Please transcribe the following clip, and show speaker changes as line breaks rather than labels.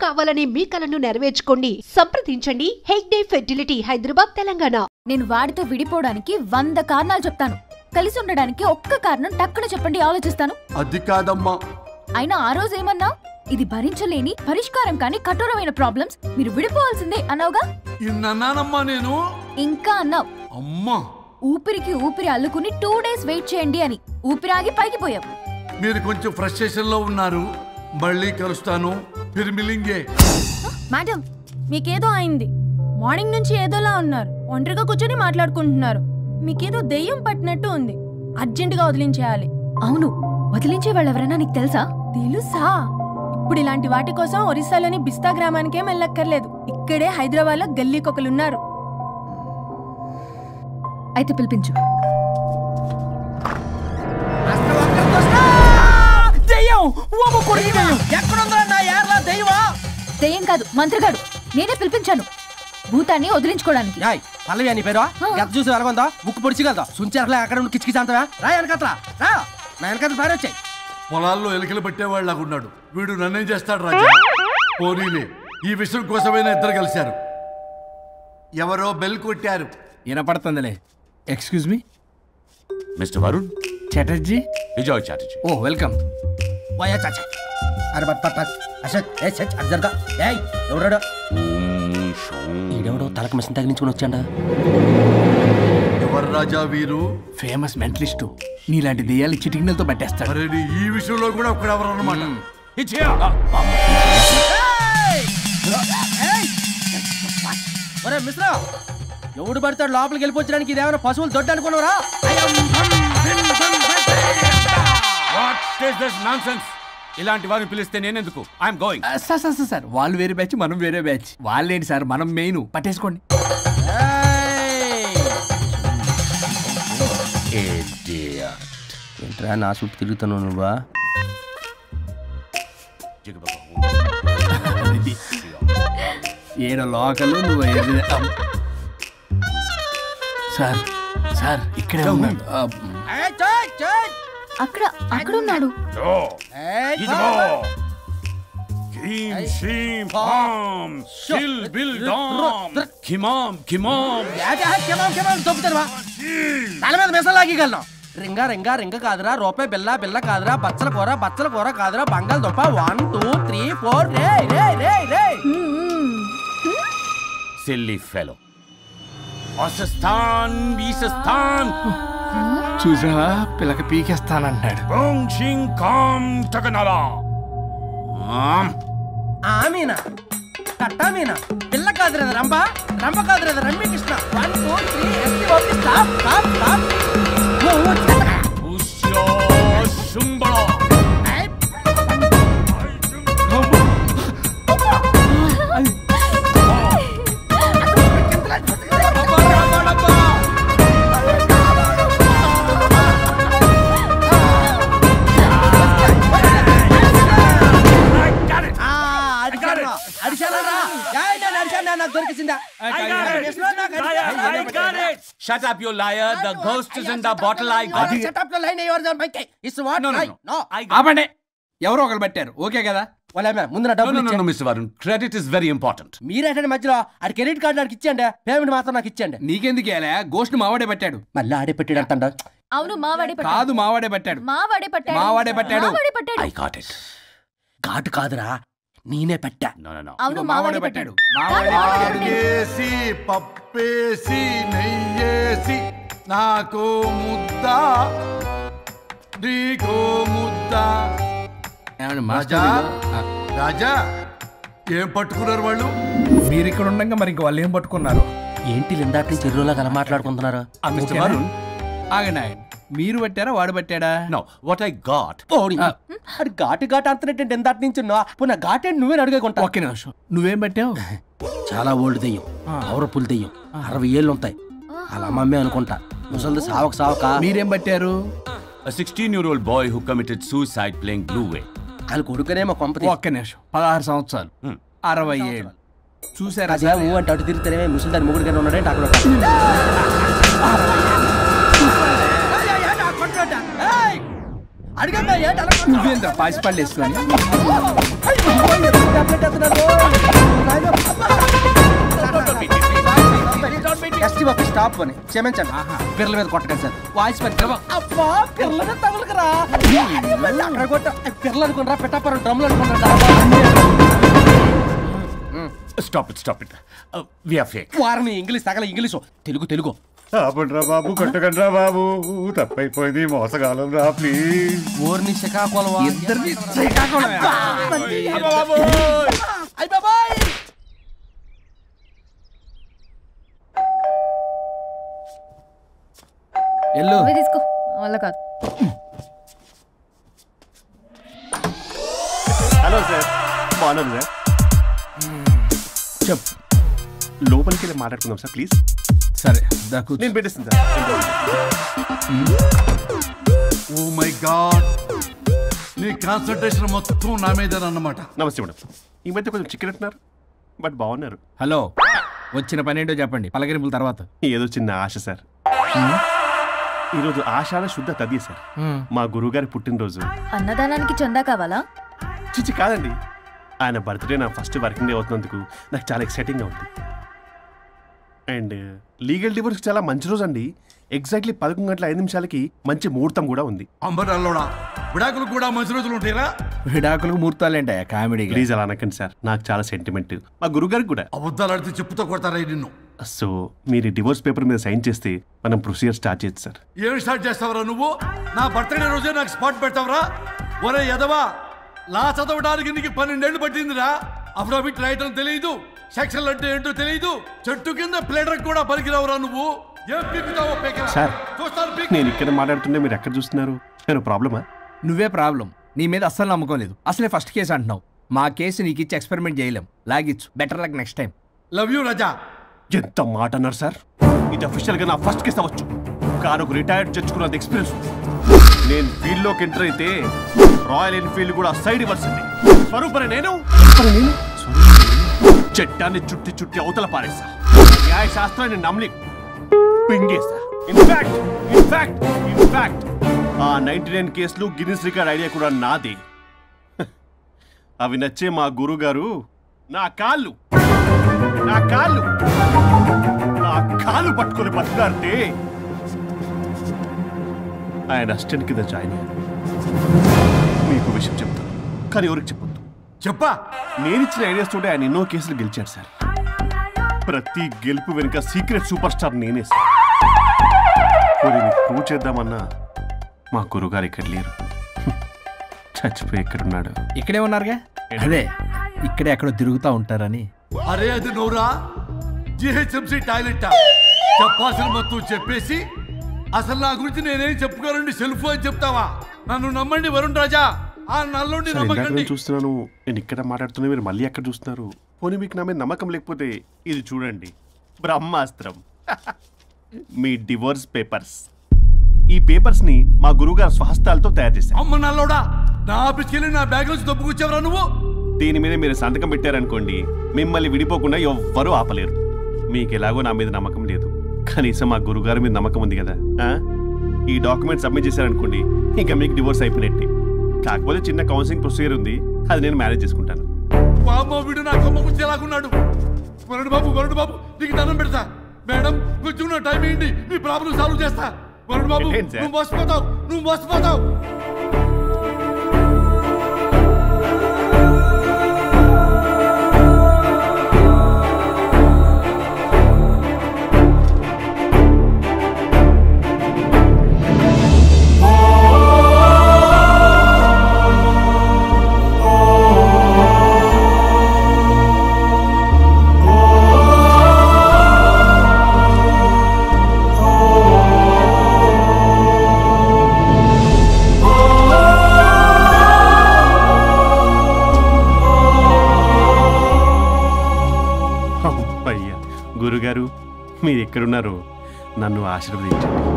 కావాలనే మీ కలను నెరవేర్చుకోండి. సంప్రదించండి హెగ్డే ఫెర్టిలిటీ, హైదరాబాద్, తెలంగాణ.
నేను వాడితో విడిపోవడానికి 100 కారణాలు చెప్తాను. కలిసి ఉండడానికి ఒక్క కారణం టక్కున చెప్పండి, ఆలోచిస్తాను.
అది కాదమ్మా.
అయినా ఆ రోజు ఏమన్నా, ఇది భరించలేని పరిష్కారం కాని కఠోరమైన ప్రాబ్లమ్స్, మీరు విడిపోవాల్సిందే అన్నావుగా.
ఇన్నానమ్మా నేను.
ఇంకా అన్నావు,
అమ్మా
ఊపిరికి ఊపిరి అల్లుకుని 2 days వెయిట్ చేయండి అని. ఊపిరాగి పైకి పోయావు.
మీరు కొంచెం ఫ్రస్ట్రేషన్ లో ఉన్నారు. మళ్ళీ కలుస్తాను. ఫిర్మిలింగే.
మేడం, మీకేదో అయింది. మార్నింగ్ నుంచి ఏదోలా ఉన్నారు. ఒంటరిగా కూర్చొని మాట్లాడుకుంటున్నారు. మీకేదో దెయ్యం పట్టినట్టు ఉంది. అర్జెంటుగా వదిలించేయాలి.
అవును, వదిలించే వాళ్ళెవరైనా నీకు తెలుసా?
తెలుసా? ఇప్పుడు ఇలాంటి వాటి కోసం ఒరిస్సాలోని బిస్తా గ్రామానికేం వెళ్ళక్కర్లేదు. ఇక్కడే హైదరాబాద్ లో గల్లీకొకలున్నారు.
అయితే పిలిపించు. దెయ్యం కాదు, మంత్రగాడు. నేనే పిలిపించాను భూతాన్ని వదిలించుకోవడానికి.
పల్లవి అని పేరు చూసి వెలగొందా ముక్కు పొడిచిగలదా సుంచర్లే అక్కడ కిచకిచంతవా రా వెనకత్రా రా నా వెనకత్ర పారి వచ్చాయి.
పొలాల్లో ఎలికలు పట్టేవాళ్ళగా ఉన్నాడు వీడు. నన్నేం చేస్తాడు రాజా? పోనీలే, ఈ విషయం కోసమైనా ఇద్దరు కలిశారు. ఎవరో బెల్ కొట్టారు.
వినపడుతుందిలే. Excuse me,
mister Varun
Chatterjee.
Vijay Chatterjee.
Oh welcome.
వాయా చాచా అరే బట్ పట్ అసత్ ఏ సచ్ అర్జర్గా ఏయ్ ఎవరాడు? ఈడెవడో తలకు మిషన్ తగిలించుకుని వచ్చాడా?
ఎవరు రాజా వీరు?
Famous mentalist. నీలాంటి దెయ్యాలు చిటికినలతో పట్టేస్తాడు.
అరే ఈ విషయంలో కూడా ఒకడు ఎవరు అన్నమాట.
ఒరే మిశ్రా, ఎవడు పడతాడు లోపలికి వెళ్ళిపోవడానికి? ఇదేమైనా పశువులు దొడ్డు అనుకున్నారా?
ఇలాంటి వారిని పిలిస్తే నేనెందుకు? I'm going.
సార్ వాళ్ళు వేరే బ్యాచ్, మనం వేరే బ్యాచ్. వాళ్ళేంటి సార్, మనం మెయిన్. పట్టేసుకోండి.
ఏంట్రా నా చుట్టూ తిరుగుతున్నావు నువ్వా?
ఏడో లోకలు నువ్వు. సార్ సార్ ఇక్కడే ఉన్నాడు.
అక్కడ అక్కడ ఉన్నాడు.
తల మీద మెసలాగలను. రింగా రింగా రింగ కాదురా, రూపాయి బిల్ల బిల్ల కాదురా, బచ్చల కూర కాదురా, బంగాళదుంప 1 2 3 4 రే రే రే రే.
Silly fellow. ఈసస్థాన్
చూసా, పిల్లకి పీకేస్తానంటాడు.
ఆమీనా కట్టామీనా పిల్ల కాదురా రంభ, రంభ కాదురా Ramya Krishna. 1 2 3 ST OP stop stop stop.
Shut up, you liar. The ghost is in the bottle. I got it.
Shut up the line. Yours are my case. It's what?
No.
ఆపండి. ఎవరో ఒకరు పెట్టారు. Okay కదా?
ముందు నా డబ్బులు
No, Mr. Varun. Credit is very important.
మీరేంటంటే మధ్యలో ఆడి క్రెడిట్ కార్డు నాకు ఇచ్చేయండి, పేమెంట్ మాత్రం నాకు ఇచ్చేయండి.
నీకెందుకు ఎలా? గోస్ట్ మావాడే పెట్టాడు.
మళ్ళీ ఆడే పెట్టాడు అంటాడు.
అవును, మావాడే పట్టాడు.
కాదు, మావాడే పెట్టాడు.
మావాడే పట్టాడు.
మావాడే పట్టాడు.
I got it.
ఘాటు కాదురా, నేనే పెట్టా.
No.
అవును, మావాడే పట్టాడు.
ఆగేసి పప్పేసి నెయ్యేసి నాకు ముద్ద నీకో ముద్ద. రాజా రాజా ఏం పట్టుకున్నారు వాళ్ళు?
మీరు ఇక్కడ ఉండగా మరి ఇంక వాళ్ళు ఏం పట్టుకున్నారు?
ఏంటి ఇందాక నుంచి చెరువులా కల మాట్లాడుకుంటున్నారు?
ఆగండి, మీరు పట్టారా వాడు పట్టాడా?
No, what I got.
అది ఘాటు అంటున్నట్టు ఎందాటి నుంచి పునః ఘాటే నువ్వే అడుగుకుంటా.
ఒక్క నిమిషం, నువ్వేం పట్టావు?
చాలా ఓల్డ్ దెయ్యం, పవర్ఫుల్ దెయ్యం, 60 ఏళ్ళు ఉంటాయి. అలా అమ్మమ్మే అనుకుంటా. ముసలిది సావక.
మీరేం పట్టారు?
A 16-year-old boy who committed suicide playing Blue Way.
వాళ్ళు కొడుకునేమో కొంపతి.
ఒక్క నిమిషం, 16 సంవత్సరాలు, 60 ఏళ్ళు. చూసారా?
అదే ఊ అంటే అటు తిరిగితేనే ముసలి దాని ముగ్గురు గానే ఉన్నాడే అక్కడ.
నువ్వేంద్ర పాసిపళ్ళు వేసుకొని
పోనీ క్షమించండి పిల్లల మీద కొట్టగా సార్ వాయిస్ అబ్బా పిల్లల మీద తగులుకురా అక్కడ కొట్ట పిల్లలు అనుకున్నారా పెట్టాపరం డ్రమ్లు అనుకున్నారా
Stop it. We are fake.
వారిని ఇంగ్లీష్ తగల ఇంగ్లీషు తెలుగు
ఆపండ్రా బాబు, కొట్టకండ్రా బాబు, తప్పైపోయింది, మోసగాలం రా ప్లీజ్.
ఊరిని శ్రీకాకుళం
ఇద్దరిని శ్రీకాకుళం. ఎల్లు
నువ్వే తీసుకో వల్ల కాదు.
హలో సార్, బాగున్నాను సార్.
చెప్పు.
లోపలికి వెళ్ళి మాట్లాడుకుందాం సార్ ప్లీజ్.
సరే దాకు
నేను పెట్టేస్తాను సార్.
ఓ మై గాడ్, నీ కాన్సన్ట్రేషన్ మొత్తం నా మీదనన్నమాట.
నమస్తే మేడం. ఈ మధ్య కొంచెం చికెన్ అంటున్నారు, బట్ బాగున్నారు.
హలో, వచ్చిన పని ఏంటో చెప్పండి, పలకరింపుల తర్వాత.
ఏదో చిన్న ఆశ సార్. ఈరోజు ఆషాఢ శుద్ధ తదియ సార్, మా గురువుగారి పుట్టినరోజు.
అన్నదానానికి చందా కావాలా?
చిచ్చి కాదండి, ఆయన బర్త్డే నా ఫస్ట్ వర్కింగ్ డే అవుతున్నందుకు నాకు చాలా ఎక్సైటింగ్గా ఉంది. అండ్ లీగల్ డివోర్స్కి చాలా మంచి రోజు అండి. ఎగ్జాక్ట్లీ 11:05 మంచి ముహూర్తం కూడా ఉంది.
అంబరాల్లోడా విడాకులు కూడా మంచి రోజులు ఉంటాయిరా?
విడాకులకు ముహూర్తాలేంటా కామెడీ?
ప్లీజ్ అలా అనకండి సార్, నాకు చాలా సెంటిమెంట్, మా గురుగారికి కూడా.
అబద్ధాలు ఆడితే చెప్పుతో కొడతారా నిన్ను?
సో మీరు డివోర్స్ పేపర్ మీద సైన్ చేస్తే మనం ప్రొసీజర్ స్టార్ట్ చేయొచ్చు సార్.
ఏమి స్టార్ట్ చేస్తావరా నువ్వు? నా బర్త్డే రోజే నాకు స్పాట్ పెడతావరా? ఒరే ఎదవా, లా చదవడానికి నీకు 12 ఏళ్ళు పట్టిందిరా. అఫిడవిట్ రాయటం తెలియదు, సెక్షన్లు అంటే ఏంటో తెలియదు, చెట్టు కింద ప్లేడర్ కూడా పలికిరావురా నువ్వు. ఏం పీకుతావో
సార్, నేను ఇక్కడ మాట్లాడుతుంటే మీరు ఎక్కడ చూస్తున్నారు? నేను ప్రాబ్లమా?
నువ్వే ప్రాబ్లం. నీ మీద అస్సలు నమ్మకం లేదు. అసలే ఫస్ట్ కేసు అంటున్నావు. మా కేసు నీకు ఇచ్చి ఎక్స్పెరిమెంట్ చేయలేం. లాగిచ్చు. Better luck next time.
Love you రాజా.
ఎంత మాట అన్నారు సార్? ఇది అఫీషియల్గా నా ఫస్ట్ కేసు అవ్వచ్చు, కానీ ఒక రిటైర్డ్ జడ్జ్ కున్నది ఎక్స్పీరియన్స్. నేను ఫీల్డ్లోకి ఎంటర్ అయితే రాయల్ ఎన్ఫీల్డ్ కూడా సైడ్ ఇవ్వాల్సింది. స్వరూపనే నేను చట్టాన్ని చుట్టి అవతల పారేస్తా. న్యాయ శాస్త్రాన్ని నమ్మి పింగేస్తా. ఇన్ఫాక్ట్ ఆ 99 కేసులు గిన్నిస్ రికార్డ్ ఐడియా కూడా నాదే. అవి నచ్చే మా గురుగారు నా కాళ్ళు పట్టుకొని బతుకాడితే ఆయన అసిస్టెంట్ కింద జాయిన్ అయ్యారు. మీకు విషయం చెప్తాను, కానీ ఎవరికి చెప్పొద్దు.
చెప్పా.
నేను ఇచ్చిన ఐడియాస్ తోటి ఆయన ఎన్నో కేసులు గెలిచాడు సార్. ప్రతి గెలుపు వెనుక సీక్రెట్ సూపర్ స్టార్ నేనే సార్. ప్రూవ్ చేద్దామన్నా మా గురుగారు ఇక్కడ లేరు. చచ్చిపోయి ఎక్కడున్నాడు?
ఇక్కడే ఉన్నారుగా. అదే ఇక్కడే ఎక్కడో తిరుగుతూ ఉంటారని.
అరే అది నోరా, జిహెచ్ఎంసీ టాయిలెట్ చెప్పాల్సిన మొత్తం చెప్పేసి అసలు నా గురించి నేనేం చెప్పుకోరండి సెల్ఫ్ అని చెప్తావా? నన్ను నమ్మండి వరుణ్ రాజా, ఆ నల్లుండి నమ్మకండి.
చూస్తున్నాను, నేను ఇక్కడ మాట్లాడుతున్నా, మీరు మళ్ళీ ఎక్కడ చూస్తున్నారు? పోనీ మీకు నా మీద నమ్మకం లేకపోతే ఇది చూడండి, బ్రహ్మాస్త్రం. మీ డివోర్స్ పేపర్స్. ఈ పేపర్స్ ని మా గురువుగారు స్వహస్తాలతో తయారు చేశారు.
అమ్మ నల్లోడా, నా ఆఫీస్కి వెళ్ళి నా బ్యాగ్ నుంచి దొబ్బుకొచ్చావరా నువ్వు?
దీని మీద మీరు సంతకం పెట్టారనుకోండి, మిమ్మల్ని విడిపోకుండా ఎవ్వరూ ఆపలేరు. మీకు ఎలాగో నా మీద నమ్మకం లేదు, కనీసం మా గురుగారి మీద నమ్మకం ఉంది కదా. ఈ డాక్యుమెంట్ సబ్మిట్ చేశారనుకోండి, ఇంకా మీకు డివోర్స్ అయిపోయినట్టే. కాకపోతే చిన్న కౌన్సిలింగ్ ప్రొసీజర్ ఉంది, అది నేను మేనేజ్ చేసుకుంటాను.
వీడు నా కొమ్మ గురించి ఎలాగున్నాడు? వరుణ్ బాబు నీకు దండం పెడతా. మేడం కొంచెం నా టైం ఏంటి, మీ ప్రాబ్లం సాల్వ్ చేస్తా. వరుణ్ బాబు నువ్వు మోసపోతావు. గురుగారు, మీరు ఎక్కడున్నారో నన్ను ఆశీర్వదించండి.